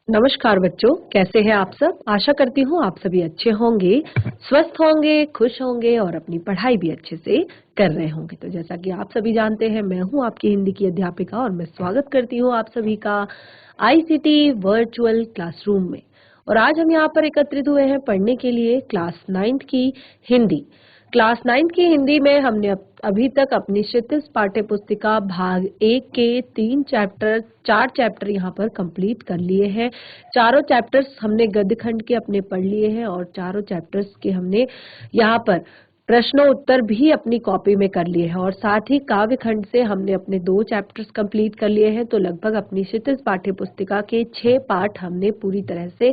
नमस्कार बच्चों, कैसे हैं आप सब। आशा करती हूँ आप सभी अच्छे होंगे, स्वस्थ होंगे, खुश होंगे और अपनी पढ़ाई भी अच्छे से कर रहे होंगे। तो जैसा कि आप सभी जानते हैं, मैं हूँ आपकी हिंदी की अध्यापिका और मैं स्वागत करती हूँ आप सभी का आईसीटी वर्चुअल क्लासरूम में। और आज हम यहाँ पर एकत्रित हुए हैं पढ़ने के लिए क्लास 9th की हिंदी। क्लास 9th की हिंदी में हमने अभी तक अपनी क्षितिज पाठ्य पुस्तिका भाग 1 के 4 चैप्टर यहाँ पर कंप्लीट कर लिए हैं। चारों चैप्टर्स हमने गद्य खंड के अपने पढ़ लिए हैं और चारों चैप्टर्स के हमने यहाँ पर प्रश्नों उत्तर भी अपनी कॉपी में कर लिए हैं और साथ ही काव्य खंड से हमने अपने 2 चैप्टर्स कंप्लीट कर लिए हैं। तो लगभग अपनी क्षितिज पाठ्य पुस्तिका के 6 पाठ हमने पूरी तरह से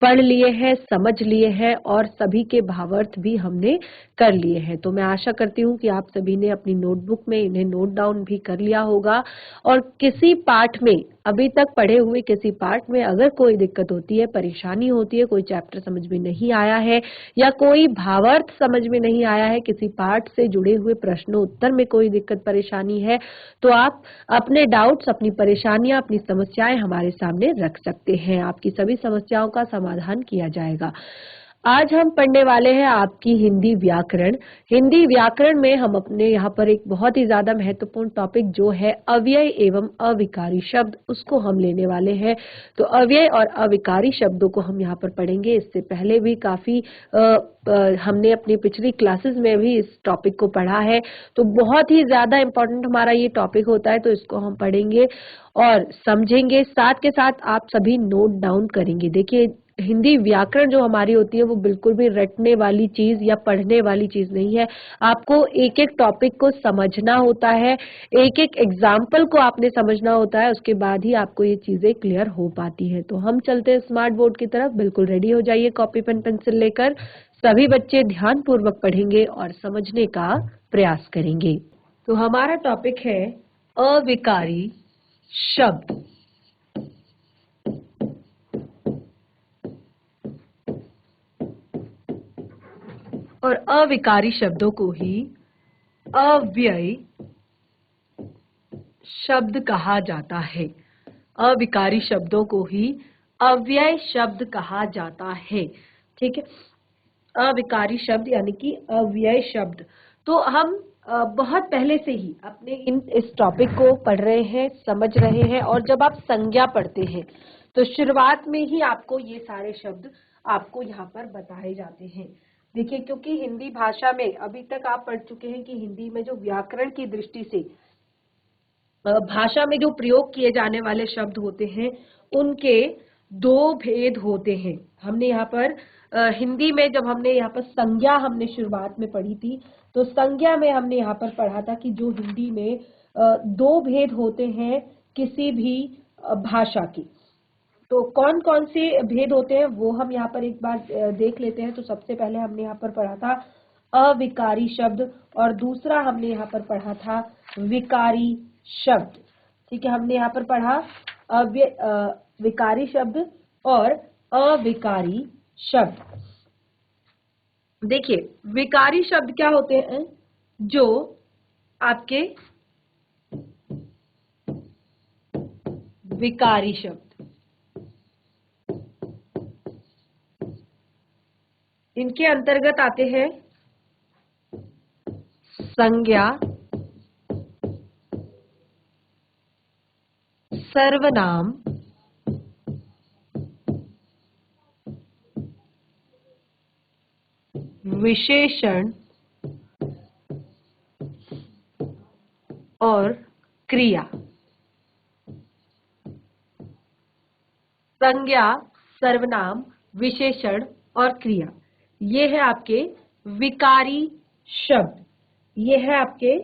पढ़ लिए हैं, समझ लिए हैं और सभी के भावार्थ भी हमने कर लिए हैं। तो मैं आशा करती हूँ कि आप सभी ने अपनी नोटबुक में इन्हें नोट डाउन भी कर लिया होगा और किसी पाठ में, अभी तक पढ़े हुए किसी पाठ में अगर कोई दिक्कत होती है, परेशानी होती है, कोई चैप्टर समझ में नहीं आया है या कोई भावार्थ समझ में नहीं आया है, किसी पाठ से जुड़े हुए प्रश्नों उत्तर में कोई दिक्कत परेशानी है, तो आप अपने डाउट्स, अपनी परेशानियां, अपनी समस्याएं हमारे सामने रख सकते हैं। आपकी सभी समस्याओं का समाधान किया जाएगा। आज हम पढ़ने वाले हैं आपकी हिंदी व्याकरण। हिंदी व्याकरण में हम अपने यहाँ पर एक बहुत ही ज्यादा महत्वपूर्ण टॉपिक जो है अव्यय एवं अविकारी शब्द, उसको हम लेने वाले हैं। तो अव्यय और अविकारी शब्दों को हम यहाँ पर पढ़ेंगे। इससे पहले भी काफी हमने अपनी पिछली क्लासेस में भी इस टॉपिक को पढ़ा है, तो बहुत ही ज्यादा इम्पोर्टेंट हमारा ये टॉपिक होता है। तो इसको हम पढ़ेंगे और समझेंगे, साथ के साथ आप सभी नोट डाउन करेंगे। देखिए, हिंदी व्याकरण जो हमारी होती है वो बिल्कुल भी रटने वाली चीज या पढ़ने वाली चीज नहीं है। आपको एक एक टॉपिक को समझना होता है, एक एक एग्जाम्पल को आपने समझना होता है, उसके बाद ही आपको ये चीजें क्लियर हो पाती है। तो हम चलते हैं स्मार्ट बोर्ड की तरफ। बिल्कुल रेडी हो जाइए कॉपी पेन पेंसिल लेकर। सभी बच्चे ध्यान पूर्वक पढ़ेंगे और समझने का प्रयास करेंगे। तो हमारा टॉपिक है अविकारी शब्द। और अविकारी शब्दों को ही अव्यय शब्द कहा जाता है। अविकारी शब्दों को ही अव्यय शब्द कहा जाता है। ठीक है, अविकारी शब्द यानी कि अव्यय शब्द। तो हम बहुत पहले से ही अपने इस टॉपिक को पढ़ रहे हैं, समझ रहे हैं और जब आप संज्ञा पढ़ते हैं तो शुरुआत में ही आपको ये सारे शब्द आपको यहाँ पर बताए जाते हैं। देखिए, क्योंकि हिंदी भाषा में अभी तक आप पढ़ चुके हैं कि हिंदी में जो व्याकरण की दृष्टि से भाषा में जो प्रयोग किए जाने वाले शब्द होते हैं उनके 2 भेद होते हैं। हमने यहाँ पर हिंदी में जब हमने यहाँ पर संज्ञा हमने शुरुआत में पढ़ी थी, तो संज्ञा में हमने यहाँ पर पढ़ा था कि जो हिंदी में 2 भेद होते हैं किसी भी भाषा की। तो कौन कौन से भेद होते हैं वो हम यहाँ पर एक बार देख लेते हैं। तो सबसे पहले हमने यहाँ पर पढ़ा था अविकारी शब्द और दूसरा हमने यहाँ पर पढ़ा था विकारी शब्द। ठीक है, हमने यहाँ पर पढ़ा विकारी शब्द और अविकारी शब्द। देखिए, विकारी शब्द क्या होते हैं? जो आपके विकारी शब्द, इनके अंतर्गत आते हैं संज्ञा, सर्वनाम, विशेषण और क्रिया। संज्ञा, सर्वनाम, विशेषण और क्रिया, ये है आपके विकारी शब्द। ये है आपके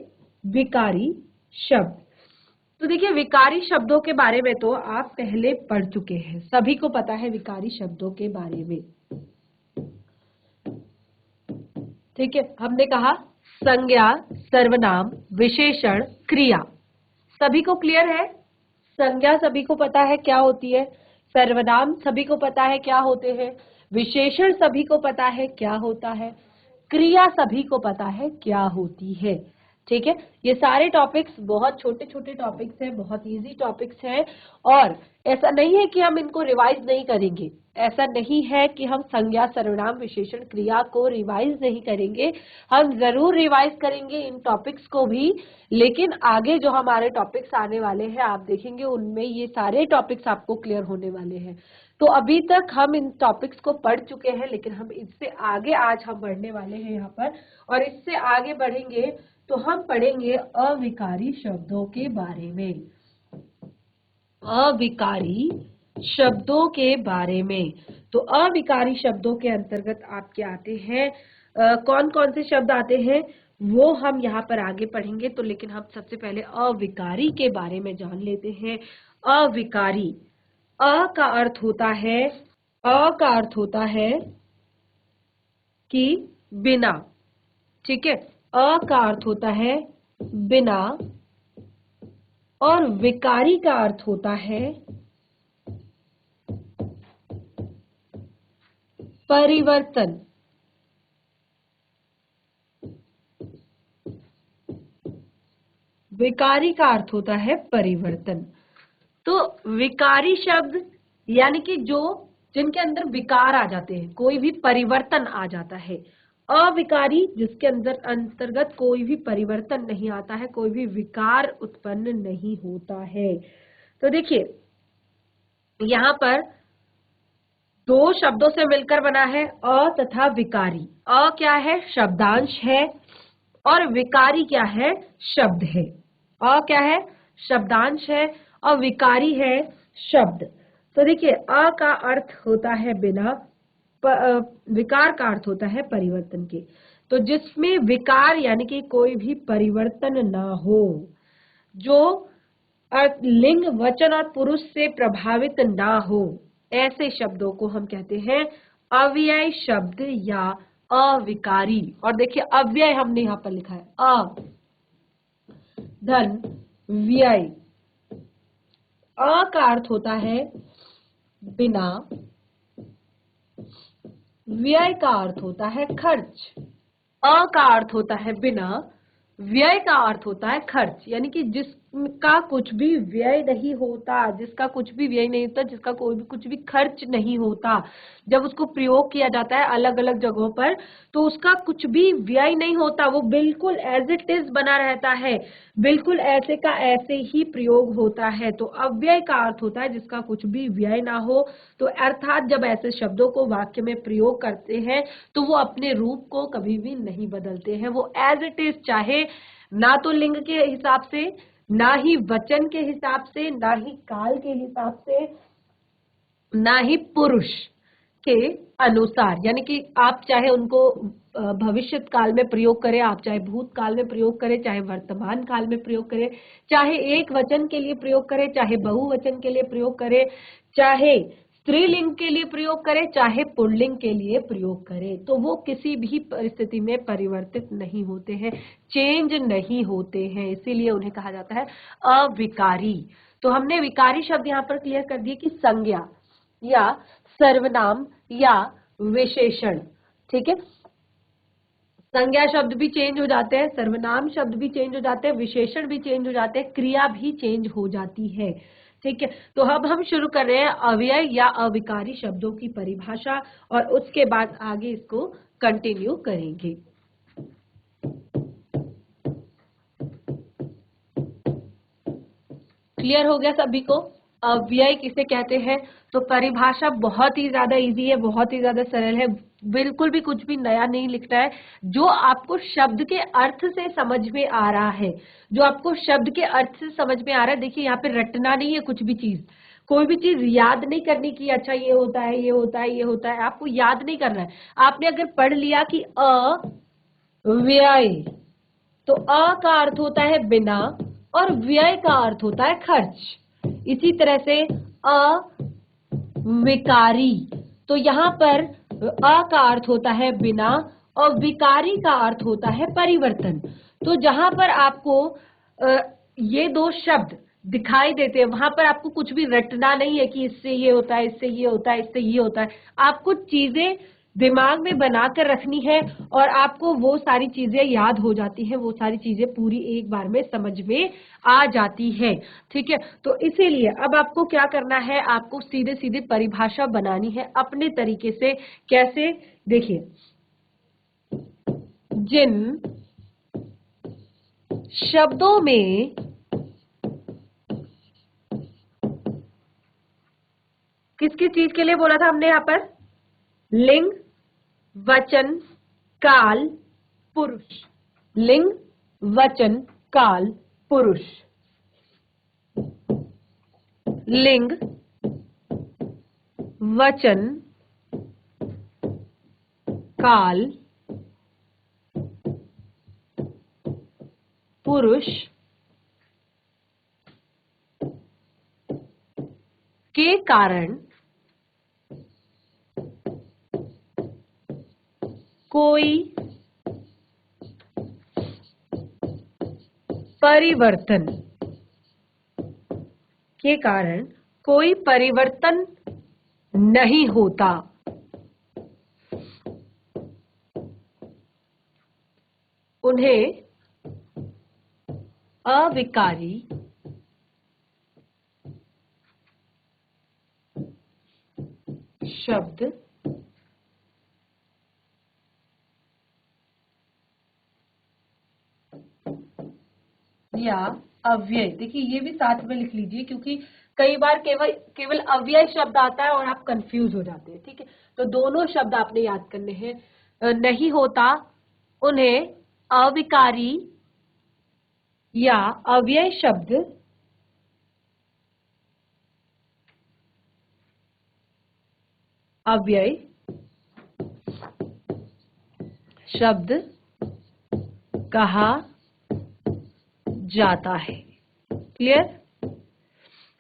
विकारी शब्द। तो देखिए, विकारी शब्दों के बारे में तो आप पहले पढ़ चुके हैं, सभी को पता है विकारी शब्दों के बारे में। ठीक है, हमने कहा संज्ञा, सर्वनाम, विशेषण, क्रिया, सभी को क्लियर है। संज्ञा सभी को पता है क्या होती है, सर्वनाम सभी को पता है क्या होते हैं, विशेषण सभी को पता है क्या होता है, क्रिया सभी को पता है क्या होती है। ठीक है, ये सारे टॉपिक्स बहुत छोटे छोटे टॉपिक्स हैं, बहुत इजी टॉपिक्स हैं, और ऐसा नहीं है कि हम इनको रिवाइज नहीं करेंगे, ऐसा नहीं है कि हम संज्ञा सर्वनाम विशेषण क्रिया को रिवाइज नहीं करेंगे, हम जरूर रिवाइज करेंगे इन टॉपिक्स को भी, लेकिन आगे जो हमारे टॉपिक्स आने वाले हैं आप देखेंगे उनमें ये सारे टॉपिक्स आपको क्लियर होने वाले हैं। तो अभी तक हम इन टॉपिक्स को पढ़ चुके हैं, लेकिन हम इससे आगे आज हम बढ़ने वाले हैं यहाँ पर, और इससे आगे बढ़ेंगे तो हम पढ़ेंगे अविकारी शब्दों के बारे में। अविकारी शब्दों के बारे में, तो अविकारी शब्दों के अंतर्गत आपके आते हैं कौन कौन से शब्द आते हैं वो हम यहाँ पर आगे पढ़ेंगे। तो लेकिन हम सबसे पहले अविकारी के बारे में जान लेते हैं। अविकारी, अ का अर्थ होता है, अ का अर्थ होता है कि बिना, ठीक है, अ का अर्थ होता है बिना, और विकारी का अर्थ होता है परिवर्तन। विकारी का अर्थ होता है परिवर्तन। तो विकारी शब्द यानी कि जो जिनके अंदर विकार आ जाते हैं, कोई भी परिवर्तन आ जाता है। अविकारी जिसके अंतर्गत कोई भी परिवर्तन नहीं आता है, कोई भी विकार उत्पन्न नहीं होता है। तो देखिए यहाँ पर दो शब्दों से मिलकर बना है अ तथा विकारी। अ क्या है? शब्दांश है, और विकारी क्या है? शब्द है। अ क्या है? शब्दांश है, और विकारी है शब्द। तो देखिए अ का अर्थ होता है बिना, विकार का अर्थ होता है परिवर्तन के। तो जिसमें विकार यानी कि कोई भी परिवर्तन ना हो, जो लिंग वचन और पुरुष से प्रभावित ना हो, ऐसे शब्दों को हम कहते हैं अव्यय शब्द या अविकारी। और देखिए अव्यय हमने यहाँ पर लिखा है अ धन व्यय। अ का अर्थ होता है बिना, व्यय का अर्थ होता है खर्च। अ का अर्थ होता है बिना, व्यय का अर्थ होता है खर्च, यानी कि जिसका कुछ भी व्यय नहीं होता, जिसका कुछ भी व्यय नहीं होता, जिसका कोई भी कुछ भी खर्च नहीं होता, जब उसको प्रयोग किया जाता है अलग अलग जगहों पर तो उसका कुछ भी व्यय नहीं होता, वो बिल्कुल एज इट इज बना रहता है, बिल्कुल ऐसे का ऐसे ही प्रयोग होता है। तो अव्यय का अर्थ होता है जिसका कुछ भी व्यय ना हो। तो अर्थात जब ऐसे शब्दों को वाक्य में प्रयोग करते हैं तो वो अपने रूप को कभी भी नहीं बदलते हैं, वो एज इट इज, चाहे ना तो लिंग के हिसाब से, ना ही वचन के हिसाब से, ना ही काल के हिसाब से, ना ही पुरुष के अनुसार, यानी कि आप चाहे उनको भविष्य काल में प्रयोग करें, आप चाहे भूत काल में प्रयोग करें, चाहे वर्तमान काल में प्रयोग करें, चाहे एक वचन के लिए प्रयोग करें, चाहे बहुवचन के लिए प्रयोग करें, चाहे स्त्रीलिंग के लिए प्रयोग करें, चाहे पुल्लिंग के लिए प्रयोग करें, तो वो किसी भी परिस्थिति में परिवर्तित नहीं होते हैं, चेंज नहीं होते हैं, इसीलिए उन्हें कहा जाता है अविकारी। तो हमने विकारी शब्द यहाँ पर क्लियर कर दिए कि संज्ञा या सर्वनाम या विशेषण, ठीक है, संज्ञा शब्द भी चेंज हो जाते हैं, सर्वनाम शब्द भी चेंज हो जाते हैं, विशेषण भी चेंज हो जाते हैं, क्रिया भी चेंज हो जाती है, ठीक है। तो अब हम शुरू कर रहे हैं अव्यय या अविकारी शब्दों की परिभाषा, और उसके बाद आगे इसको कंटिन्यू करेंगे। क्लियर हो गया सभी को अव्यय किसे कहते हैं? तो परिभाषा बहुत ही ज्यादा इजी है, बहुत ही ज्यादा सरल है, बिल्कुल भी कुछ भी नया नहीं लिखना है। जो आपको शब्द के अर्थ से समझ में आ रहा है, जो आपको शब्द के अर्थ से समझ में आ रहा है, देखिए यहाँ पे रटना नहीं है कुछ भी चीज, कोई भी चीज याद नहीं करनी कि अच्छा ये होता है, ये होता है, ये होता है, आपको याद नहीं करना है। आपने अगर पढ़ लिया कि अव्यय, तो अ का अर्थ होता है बिना, और व्यय का अर्थ होता है खर्च। इसी तरह से अविकारी, तो यहाँ पर अ का अर्थ होता है बिना, और विकारी का अर्थ होता है परिवर्तन। तो जहां पर आपको ये दो शब्द दिखाई देते हैं, वहां पर आपको कुछ भी रटना नहीं है कि इससे ये होता है, इससे ये होता है, इससे ये होता है। आपको चीजें दिमाग में बनाकर रखनी है और आपको वो सारी चीजें याद हो जाती हैं, वो सारी चीजें पूरी एक बार में समझ में आ जाती है। ठीक है, तो इसीलिए अब आपको क्या करना है, आपको सीधे सीधे परिभाषा बनानी है अपने तरीके से। कैसे, देखिए, जिन शब्दों में किस किस चीज के लिए बोला था हमने यहाँ पर, लिंग, वचन, काल, पुरुष। लिंग, वचन, काल, पुरुष। लिंग, वचन, काल, पुरुष के कारण कोई परिवर्तन, के कारण कोई परिवर्तन नहीं होता। उन्हें अविकारी शब्द या अव्यय, देखिए ये भी साथ में लिख लीजिए क्योंकि कई बार केवल केवल अव्यय शब्द आता है और आप कंफ्यूज हो जाते हैं। ठीक है, तो दोनों शब्द आपने याद करने हैं। नहीं होता, उन्हें अविकारी या अव्यय शब्द अव्यय शब्द कहा जाता है। क्लियर?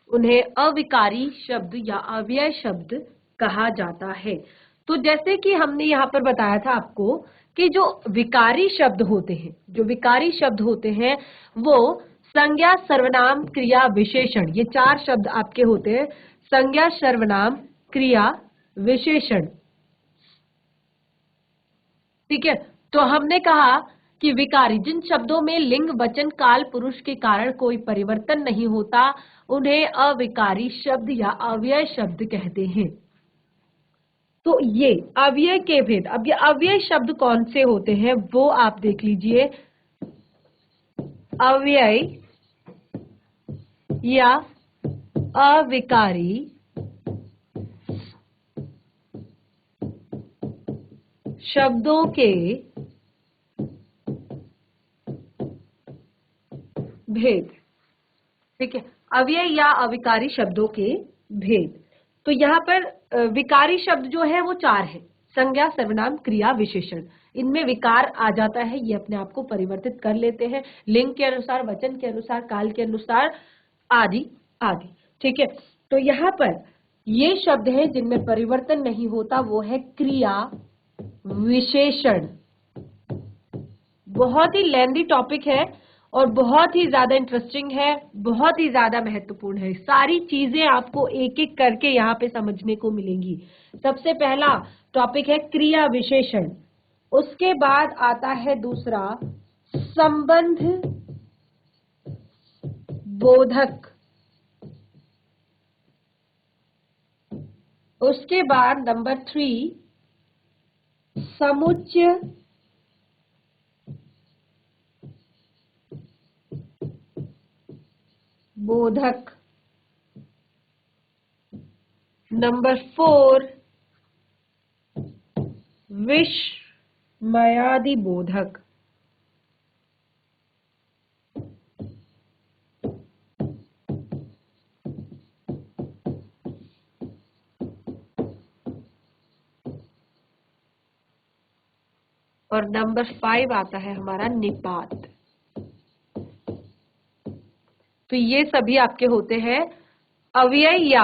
उन्हें अविकारी शब्द या अव्यय शब्द कहा जाता है। तो जैसे कि हमने यहाँ पर बताया था आपको कि जो विकारी शब्द होते हैं, जो विकारी शब्द होते हैं वो संज्ञा, सर्वनाम, क्रिया, विशेषण, ये 4 शब्द आपके होते हैं। संज्ञा, सर्वनाम, क्रिया, विशेषण। ठीक है, तो हमने कहा कि विकारी, जिन शब्दों में लिंग, वचन, काल, पुरुष के कारण कोई परिवर्तन नहीं होता, उन्हें अविकारी शब्द या अव्यय शब्द कहते हैं। तो ये अव्यय के भेद, अब ये अव्यय शब्द कौन से होते हैं वो आप देख लीजिए। अव्यय या अविकारी शब्दों के भेद। ठीक है, अव्यय या अविकारी शब्दों के भेद। तो यहाँ पर विकारी शब्द जो है वो 4 है, संज्ञा, सर्वनाम, क्रिया, विशेषण। इनमें विकार आ जाता है, ये अपने आप को परिवर्तित कर लेते हैं लिंग के अनुसार, वचन के अनुसार, काल के अनुसार, आदि आदि। ठीक है, तो यहाँ पर ये शब्द है जिनमें परिवर्तन नहीं होता, वो है क्रिया, विशेषण। बहुत ही लेंथी टॉपिक है और बहुत ही ज्यादा इंटरेस्टिंग है, बहुत ही ज्यादा महत्वपूर्ण है। सारी चीजें आपको एक एक करके यहाँ पे समझने को मिलेंगी। सबसे पहला टॉपिक है क्रिया विशेषण, उसके बाद आता है दूसरा संबंध बोधक, उसके बाद नंबर 3 समुच्चय बोधक, नंबर 4 विस्मयादि बोधक, और नंबर 5 आता है हमारा निपात। तो ये सभी आपके होते हैं अव्यय या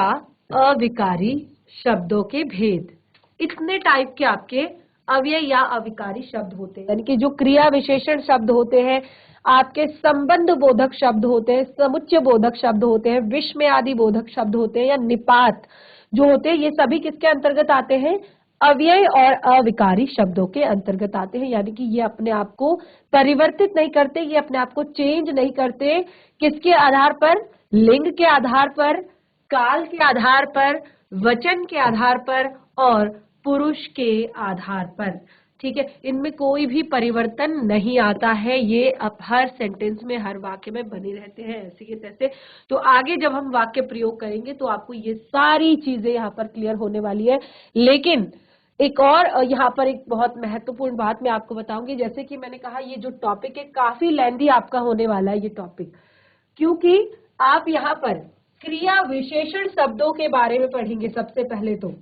अविकारी शब्दों के भेद। इतने टाइप के आपके अव्यय या अविकारी शब्द होते हैं, यानी कि जो क्रिया विशेषण शब्द होते हैं, आपके संबंध बोधक शब्द होते हैं, समुच्चय बोधक शब्द होते हैं, विस्मय आदि बोधक शब्द होते हैं, या निपात जो होते हैं, ये सभी किसके अंतर्गत आते हैं, अव्यय और अविकारी शब्दों के अंतर्गत आते हैं, यानी कि ये अपने आप को परिवर्तित नहीं करते, ये अपने आप को चेंज नहीं करते। किसके आधार पर? लिंग के आधार पर, काल के आधार पर, वचन के आधार पर और पुरुष के आधार पर। ठीक है, इनमें कोई भी परिवर्तन नहीं आता है, ये अब हर सेंटेंस में, हर वाक्य में बने रहते हैं ऐसे के तैसे। तो आगे जब हम वाक्य प्रयोग करेंगे तो आपको ये सारी चीजें यहाँ पर क्लियर होने वाली है। लेकिन एक और यहाँ पर एक बहुत महत्वपूर्ण बात मैं आपको बताऊंगी। जैसे कि मैंने कहा, ये जो टॉपिक है काफी लेंथी आपका होने वाला है ये टॉपिक, क्योंकि आप यहाँ पर क्रिया विशेषण शब्दों के बारे में पढ़ेंगे। सबसे पहले तो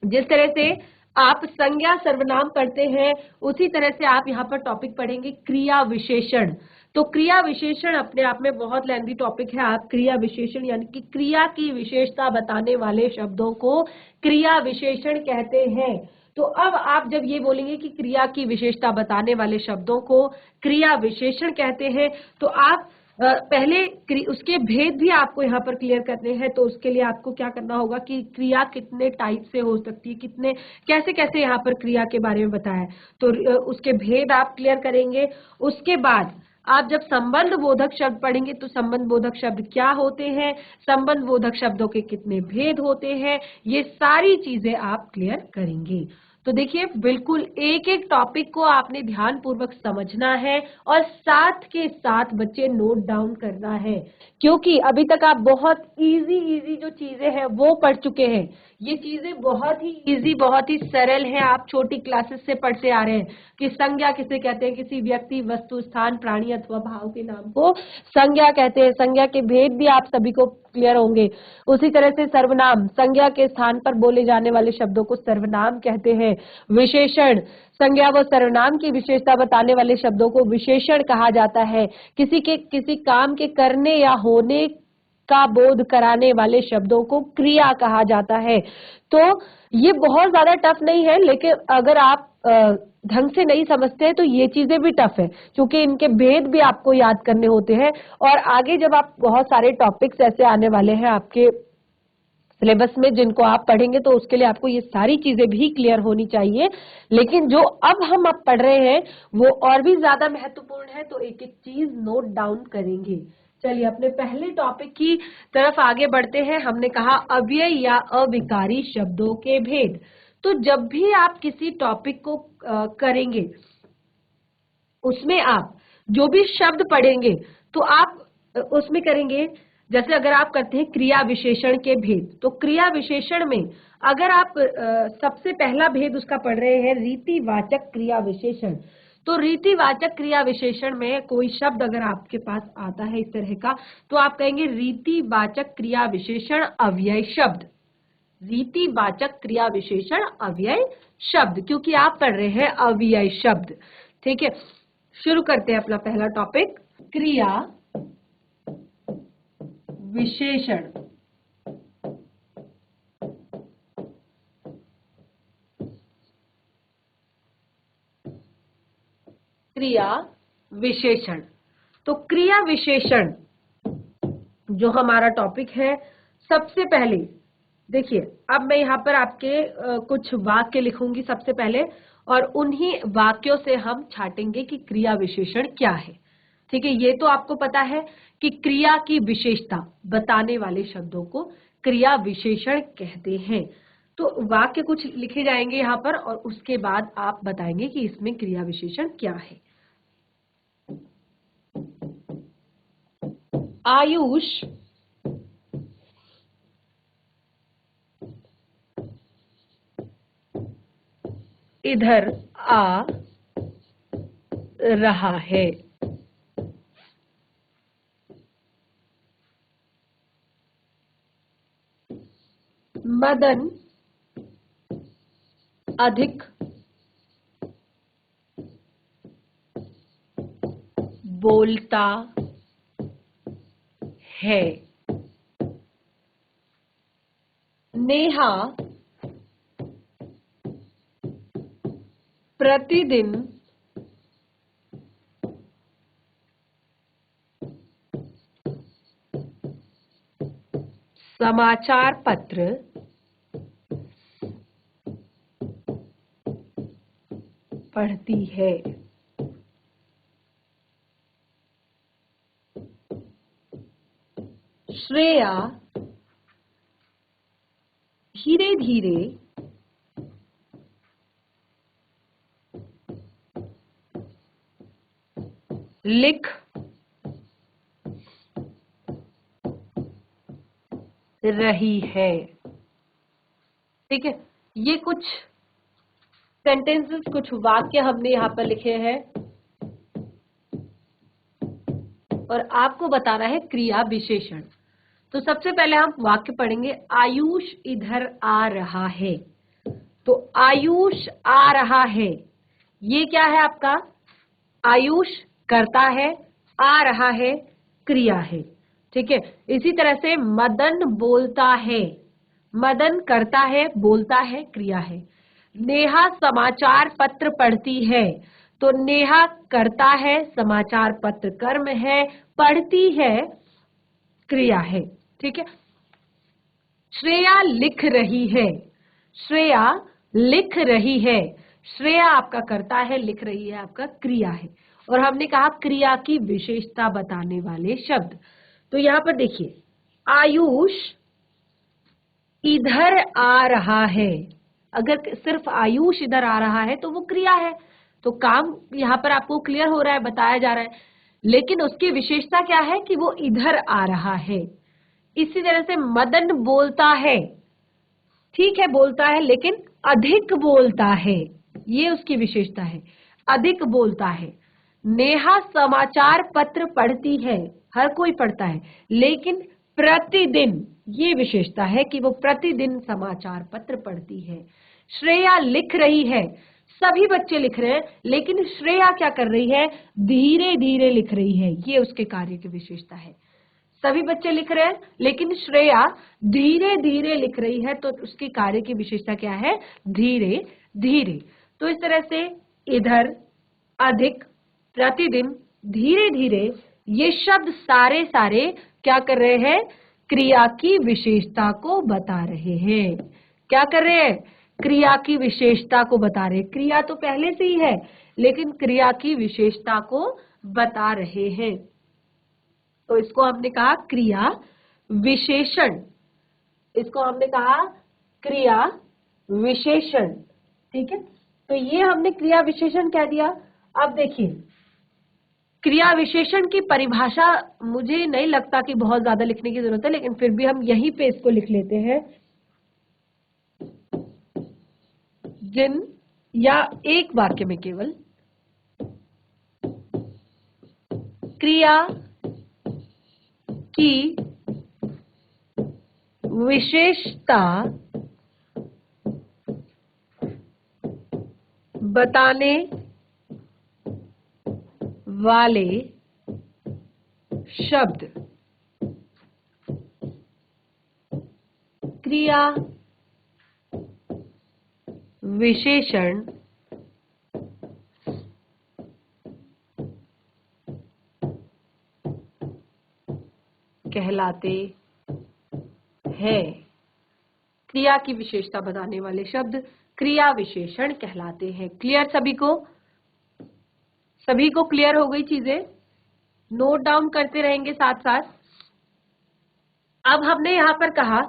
जिस तरह से आप संज्ञा सर्वनाम पढ़ते हैं, उसी तरह से आप यहाँ पर टॉपिक पढ़ेंगे क्रिया विशेषण। तो क्रिया विशेषण अपने आप में बहुत लेंथी टॉपिक है। आप क्रिया विशेषण यानी कि क्रिया की विशेषता बताने वाले शब्दों को क्रिया विशेषण कहते हैं। तो अब आप जब ये बोलेंगे कि क्रिया की विशेषता बताने वाले शब्दों को क्रिया विशेषण कहते हैं, तो आप पहले उसके भेद भी आपको यहाँ पर क्लियर करने हैं। तो उसके लिए आपको क्या करना होगा कि क्रिया कितने टाइप से हो सकती है, कितने कैसे कैसे यहाँ पर क्रिया के बारे में बताया है, तो उसके भेद आप क्लियर करेंगे। उसके बाद आप जब संबंध बोधक शब्द पढ़ेंगे तो संबंध बोधक शब्द क्या होते हैं, संबंध बोधक शब्दों के कितने भेद होते हैं, ये सारी चीजें आप क्लियर करेंगे। तो देखिए, बिल्कुल एक एक टॉपिक को आपने ध्यान पूर्वक समझना है और साथ के साथ बच्चे नोट डाउन करना है, क्योंकि अभी तक आप बहुत इजी इजी जो चीजें हैं वो पढ़ चुके हैं। ये चीजें बहुत ही इजी, बहुत ही सरल है, आप छोटी क्लासेस से पढ़ते आ रहे हैं कि संज्ञा किसे कहते हैं, किसी व्यक्ति, वस्तु, स्थान, प्राणी अथवा भाव के नाम को संज्ञा कहते हैं। संज्ञा के भेद भी आप सभी को क्लियर होंगे। उसी तरह से सर्वनाम, संज्ञा के स्थान पर बोले जाने वाले शब्दों को सर्वनाम कहते हैं। विशेषण, संज्ञा व सर्वनाम की विशेषता बताने वाले शब्दों को विशेषण कहा जाता है। किसी काम के करने या होने का बोध कराने वाले शब्दों को क्रिया कहा जाता है। तो ये बहुत ज्यादा टफ नहीं है, लेकिन अगर आप ढंग से नहीं समझते हैं तो ये चीजें भी टफ है, क्योंकि इनके भेद भी आपको याद करने होते हैं। और आगे जब आप बहुत सारे टॉपिक्स ऐसे आने वाले हैं आपके सिलेबस में जिनको आप पढ़ेंगे, तो उसके लिए आपको ये सारी चीजें भी क्लियर होनी चाहिए। लेकिन जो अब पढ़ रहे हैं वो और भी ज्यादा महत्वपूर्ण है, तो एक एक चीज नोट डाउन करेंगे। चलिए अपने पहले टॉपिक की तरफ आगे बढ़ते हैं। हमने कहा अव्यय या अविकारी शब्दों के भेद। तो जब भी आप किसी टॉपिक को करेंगे, उसमें आप जो भी शब्द पढ़ेंगे तो आप उसमें करेंगे, जैसे अगर आप करते हैं क्रिया विशेषण के भेद, तो क्रिया विशेषण में अगर आप सबसे पहला भेद उसका पढ़ रहे हैं रीतिवाचक क्रिया विशेषण, तो रीतिवाचक क्रिया विशेषण में कोई शब्द अगर आपके पास आता है इस तरह का, तो आप कहेंगे रीतिवाचक क्रिया विशेषण अव्यय शब्द। रीतिवाचक क्रिया विशेषण अव्यय शब्द, क्योंकि आप पढ़ रहे हैं अव्यय शब्द। ठीक है, शुरू करते हैं अपना पहला टॉपिक, क्रिया विशेषण। क्रिया विशेषण, तो क्रिया विशेषण जो हमारा टॉपिक है, सबसे पहले देखिए, अब मैं यहाँ पर आपके कुछ वाक्य लिखूंगी सबसे पहले, और उन्हीं वाक्यों से हम छाटेंगे कि क्रिया विशेषण क्या है। ठीक है, ये तो आपको पता है कि क्रिया की विशेषता बताने वाले शब्दों को क्रिया विशेषण कहते हैं। तो वाक्य कुछ लिखे जाएंगे यहाँ पर और उसके बाद आप बताएंगे कि इसमें क्रिया विशेषण क्या है। आयुष इधर आ रहा है। मदन अधिक बोलता है। नेहा प्रतिदिन समाचार पत्र पढ़ती है। श्रेया धीरे धीरे लिख रही है। ठीक है, ये कुछ सेंटेंसेस, कुछ वाक्य हमने यहाँ पर लिखे हैं और आपको बताना है क्रिया विशेषण। तो सबसे पहले हम वाक्य पढ़ेंगे, आयुष इधर आ रहा है। तो आयुष आ रहा है, ये क्या है आपका? आयुष करता है, आ रहा है क्रिया है। ठीक है, इसी तरह से मदन बोलता है, मदन करता है, बोलता है क्रिया है। नेहा समाचार पत्र पढ़ती है, तो नेहा करता है, समाचार पत्र कर्म है, पढ़ती है क्रिया है। ठीक है, श्रेया लिख रही है, श्रेया लिख रही है, श्रेया आपका करता है, लिख रही है आपका क्रिया है। और हमने कहा क्रिया की विशेषता बताने वाले शब्द। तो यहां पर देखिए, आयुष इधर आ रहा है, अगर सिर्फ आयुष इधर आ रहा है तो वो क्रिया है, तो काम यहां पर आपको क्लियर हो रहा है, बताया जा रहा है। लेकिन उसकी विशेषता क्या है कि वो इधर आ रहा है। इसी तरह से मदन बोलता है, ठीक है बोलता है, लेकिन अधिक बोलता है, ये उसकी विशेषता है, अधिक बोलता है। नेहा समाचार पत्र पढ़ती है, हर कोई पढ़ता है, लेकिन प्रतिदिन, ये विशेषता है कि वो प्रतिदिन समाचार पत्र पढ़ती है। श्रेया लिख रही है, सभी बच्चे लिख रहे हैं, लेकिन श्रेया क्या कर रही है? धीरे धीरे लिख रही है, ये उसके कार्य की विशेषता है। सभी बच्चे लिख रहे हैं, लेकिन श्रेया धीरे धीरे लिख रही है, तो उसकी कार्य की विशेषता क्या है? धीरे धीरे। तो इस तरह से इधर, अधिक, प्रतिदिन, धीरे धीरे, ये शब्द सारे सारे क्या कर रहे हैं? क्रिया की विशेषता को बता रहे हैं। क्या कर रहे हैं? क्रिया की विशेषता को बता रहे हैं। क्रिया तो पहले से ही है, लेकिन क्रिया की विशेषता को बता रहे हैं। तो इसको हमने कहा क्रिया विशेषण, इसको हमने कहा क्रिया विशेषण। ठीक है, तो ये हमने क्रिया विशेषण कह दिया। अब देखिए, क्रिया विशेषण की परिभाषा मुझे नहीं लगता कि बहुत ज्यादा लिखने की जरूरत है, लेकिन फिर भी हम यहीं पे इसको लिख लेते हैं। जिन, या एक वाक्य में केवल, क्रिया की विशेषता बताने वाले शब्द क्रिया विशेषण कहलाते हैं। क्रिया की विशेषता बताने वाले शब्द क्रिया विशेषण कहलाते हैं। क्लियर सभी को? सभी को क्लियर हो गई चीजें? नोट डाउन करते रहेंगे साथ साथ। अब हमने यहां पर कहा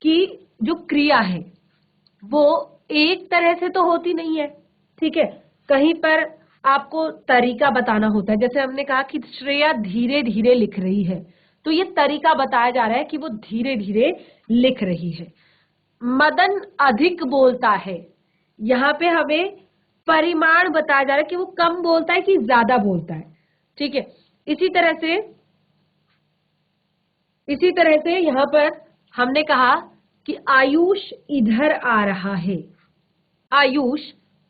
कि जो क्रिया है वो एक तरह से तो होती नहीं है, ठीक है, कहीं पर आपको तरीका बताना होता है। जैसे हमने कहा कि श्रेया धीरे धीरे लिख रही है, तो ये तरीका बताया जा रहा है कि वो धीरे धीरे लिख रही है। मदन अधिक बोलता है, यहाँ पे हमें परिमाण बताया जा रहा है कि वो कम बोलता है कि ज्यादा बोलता है। ठीक है, इसी तरह से यहाँ पर हमने कहा कि आयुष इधर आ रहा है, आयुष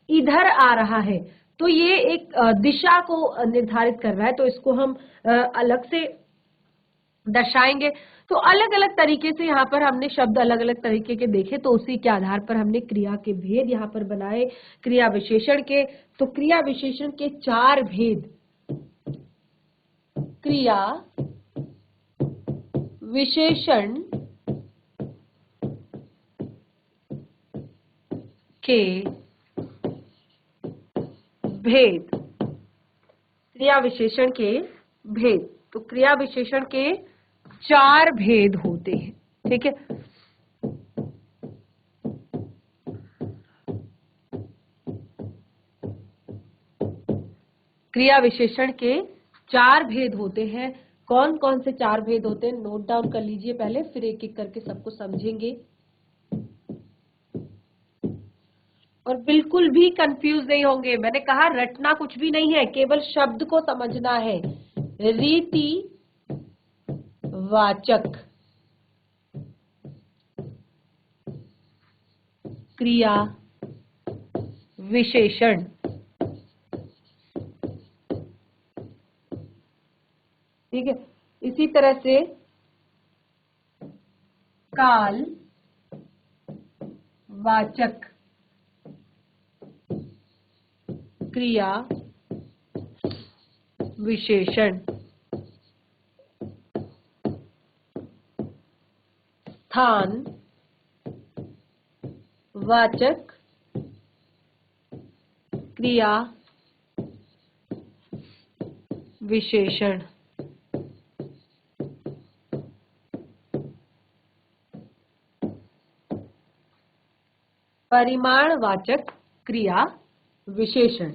इधर आ रहा है, तो ये एक दिशा को निर्धारित कर रहा है, तो इसको हम अलग से दर्शाएंगे। तो अलग अलग तरीके से यहाँ पर हमने शब्द अलग अलग तरीके के देखे, तो उसी के आधार पर हमने क्रिया के भेद यहाँ पर बनाए, क्रिया विशेषण के। तो क्रिया विशेषण के 4 भेद, क्रिया विशेषण के भेद, क्रिया विशेषण के भेद। तो क्रिया विशेषण के 4 भेद होते हैं, ठीक है। क्रिया विशेषण के 4 भेद होते हैं। कौन कौन से 4 भेद होते हैं, नोट डाउन कर लीजिए पहले, फिर एक एक करके सबको समझेंगे। और बिल्कुल भी कंफ्यूज नहीं होंगे, मैंने कहा रटना कुछ भी नहीं है, केवल शब्द को समझना है। रीति वाचक क्रिया विशेषण, ठीक है। इसी तरह से काल वाचक क्रिया विशेषण, स्थान वाचक क्रिया विशेषण। परिमाणवाचक क्रिया विशेषण।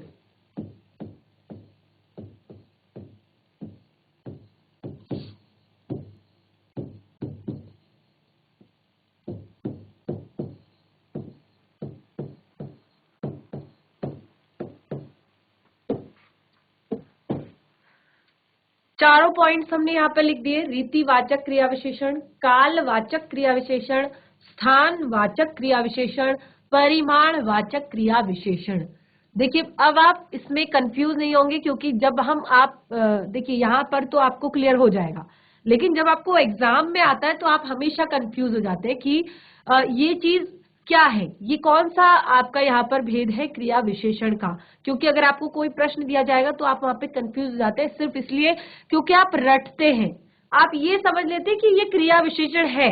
चारों पॉइंट्स हमने यहाँ पे लिख दिए। रीतिवाचक क्रिया विशेषण, कालवाचक क्रिया विशेषण, स्थानवाचक क्रिया विशेषण, परिमाणवाचक क्रिया विशेषण। देखिए अब आप इसमें कंफ्यूज नहीं होंगे, क्योंकि जब हम आप देखिए यहाँ पर तो आपको क्लियर हो जाएगा, लेकिन जब आपको एग्जाम में आता है तो आप हमेशा कंफ्यूज हो जाते हैं कि ये चीज क्या है, ये कौन सा आपका यहाँ पर भेद है क्रिया विशेषण का। क्योंकि अगर आपको कोई प्रश्न दिया जाएगा तो आप वहां पे कंफ्यूज हो जाते हैं, सिर्फ इसलिए क्योंकि आप रटते हैं। आप ये समझ लेते हैं कि ये क्रिया विशेषण है,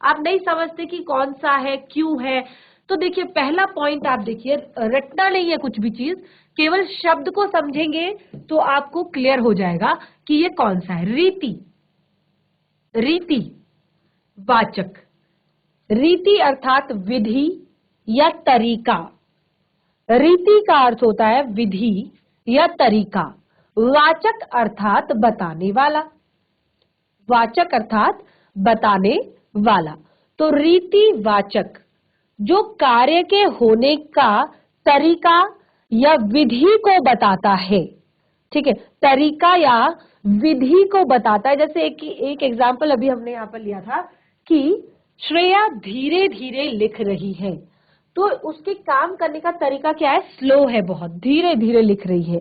आप नहीं समझते कि कौन सा है, क्यों है। तो देखिए पहला पॉइंट आप देखिए, रटना नहीं है कुछ भी चीज, केवल शब्द को समझेंगे तो आपको क्लियर हो जाएगा कि ये कौन सा है। रीति, रीति वाचक, रीति अर्थात विधि या तरीका। रीति का अर्थ होता है विधि या तरीका। वाचक अर्थात बताने वाला, वाचक अर्थात बताने वाला। तो रीति वाचक जो कार्य के होने का तरीका या विधि को बताता है, ठीक है, तरीका या विधि को बताता है। जैसे एक एग्जाम्पल अभी हमने यहाँ पर लिया था कि श्रेया धीरे धीरे लिख रही है, तो उसके काम करने का तरीका क्या है, स्लो है, बहुत धीरे धीरे लिख रही है,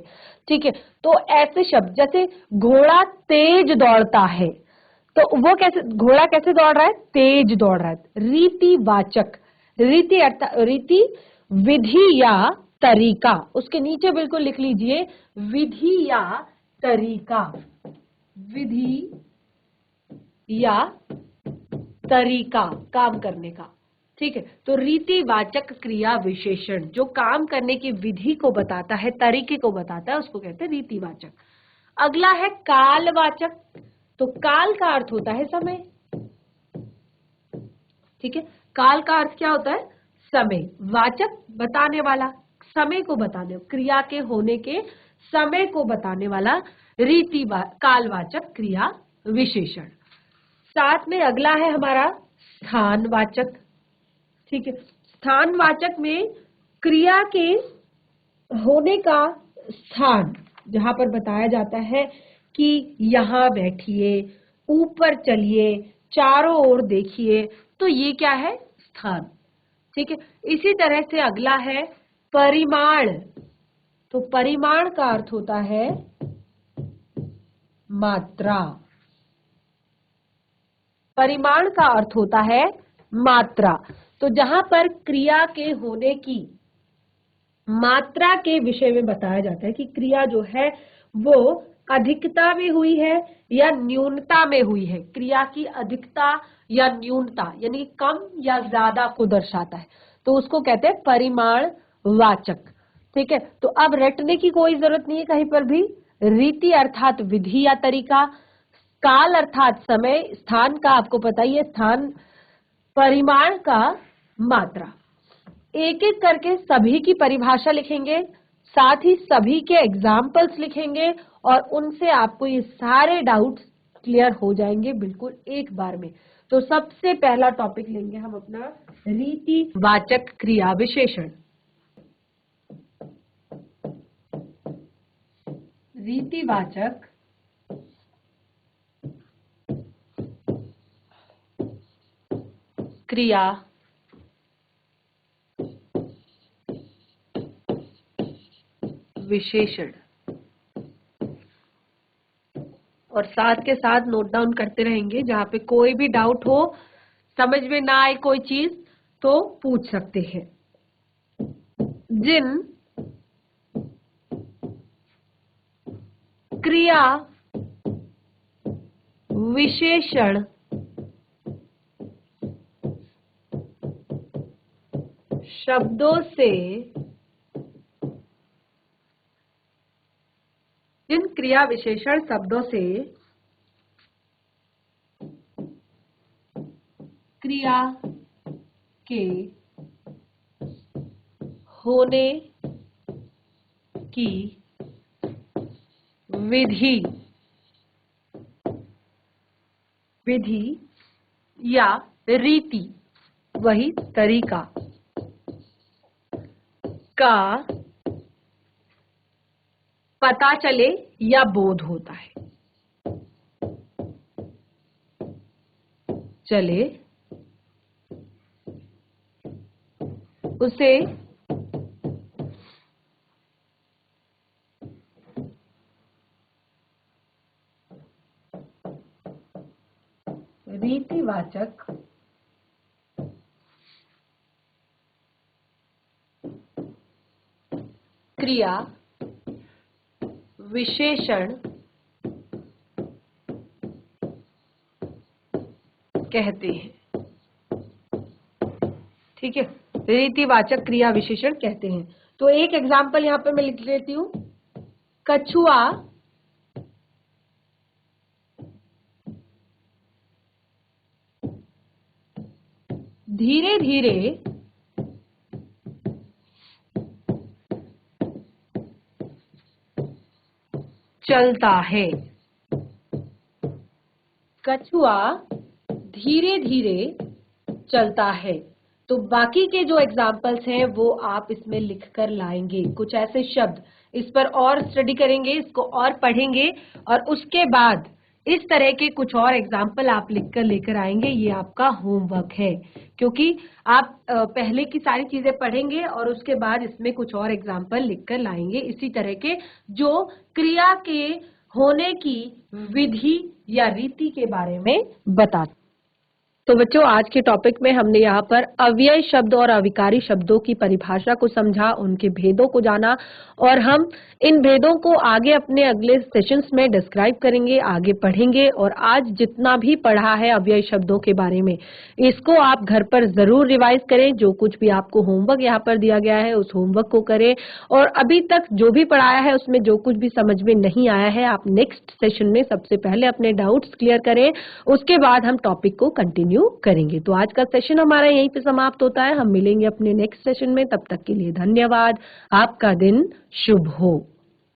ठीक है। तो ऐसे शब्द जैसे घोड़ा तेज दौड़ता है, तो वो कैसे, घोड़ा कैसे दौड़ रहा है, तेज दौड़ रहा है। रीतिवाचक, रीति अर्थात रीति विधि या तरीका, उसके नीचे बिल्कुल लिख लीजिए विधि या तरीका, विधि या तरीका काम करने का, ठीक है। तो रीतिवाचक क्रिया विशेषण जो काम करने की विधि को बताता है, तरीके को बताता है, उसको कहते हैं रीतिवाचक। अगला है कालवाचक। तो काल का अर्थ होता है समय, ठीक है। काल का अर्थ क्या होता है, समय। वाचक बताने वाला, समय को बताने, क्रिया के होने के समय को बताने वाला कालवाचक क्रिया विशेषण। साथ में अगला है हमारा स्थानवाचक, ठीक है। स्थानवाचक में क्रिया के होने का स्थान, जहां पर बताया जाता है कि यहाँ बैठिए, ऊपर चलिए, चारों ओर देखिए, तो ये क्या है, स्थान, ठीक है। इसी तरह से अगला है परिमाण। तो परिमाण का अर्थ होता है मात्रा, परिमाण का अर्थ होता है मात्रा। तो जहां पर क्रिया के होने की मात्रा के विषय में बताया जाता है कि क्रिया जो है वो अधिकता में हुई है या न्यूनता में हुई है, क्रिया की अधिकता या न्यूनता यानी कम या ज्यादा को दर्शाता है, तो उसको कहते हैं परिमाण वाचक, ठीक है, तो अब रटने की कोई जरूरत नहीं है कहीं पर भी। रीति अर्थात विधि या तरीका, काल अर्थात समय, स्थान का आपको पता ही है, स्थान, परिमाण का मात्रा। एक एक करके सभी की परिभाषा लिखेंगे, साथ ही सभी के एग्जाम्पल्स लिखेंगे और उनसे आपको ये सारे डाउट्स क्लियर हो जाएंगे बिल्कुल एक बार में। तो सबसे पहला टॉपिक लेंगे हम अपना रीतिवाचक क्रिया विशेषण। रीतिवाचक क्रिया विशेषण, और साथ के साथ नोट डाउन करते रहेंगे, जहां पे कोई भी डाउट हो, समझ में ना आए कोई चीज तो पूछ सकते हैं। जिन क्रिया विशेषण शब्दों से, जिन क्रिया विशेषण शब्दों से क्रिया के होने की विधि या रीति, वही तरीका का पता चले या बोध होता है, चले उसे रीतिवाचक क्रिया विशेषण कहते हैं। ठीक है, रीतिवाचक क्रिया विशेषण कहते हैं। तो एक एग्जाम्पल यहां पे मैं लिख लेती हूं। कछुआ धीरे धीरे चलता है। कछुआ धीरे धीरे चलता है। तो बाकी के जो एग्जाम्पल्स हैं वो आप इसमें लिख कर लाएंगे, कुछ ऐसे शब्द। इस पर और स्टडी करेंगे, इसको और पढ़ेंगे और उसके बाद इस तरह के कुछ और एग्जाम्पल आप लिखकर लेकर आएंगे। ये आपका होमवर्क है, क्योंकि आप पहले की सारी चीजें पढ़ेंगे और उसके बाद इसमें कुछ और एग्जाम्पल लिखकर लाएंगे इसी तरह के, जो क्रिया के होने की विधि या रीति के बारे में बता। तो बच्चों, आज के टॉपिक में हमने यहाँ पर अव्यय शब्द और अविकारी शब्दों की परिभाषा को समझा, उनके भेदों को जाना, और हम इन भेदों को आगे अपने अगले सेशंस में डिस्क्राइब करेंगे, आगे पढ़ेंगे। और आज जितना भी पढ़ा है अव्यय शब्दों के बारे में, इसको आप घर पर जरूर रिवाइज करें। जो कुछ भी आपको होमवर्क यहाँ पर दिया गया है उस होमवर्क को करें, और अभी तक जो भी पढ़ाया है उसमें जो कुछ भी समझ में नहीं आया है, आप नेक्स्ट सेशन में सबसे पहले अपने डाउट्स क्लियर करें, उसके बाद हम टॉपिक को कंटिन्यू करेंगे। तो आज का सेशन हमारा यहीं पे समाप्त होता है। हम मिलेंगे अपने नेक्स्ट सेशन में, तब तक के लिए धन्यवाद। आपका दिन शुभ हो।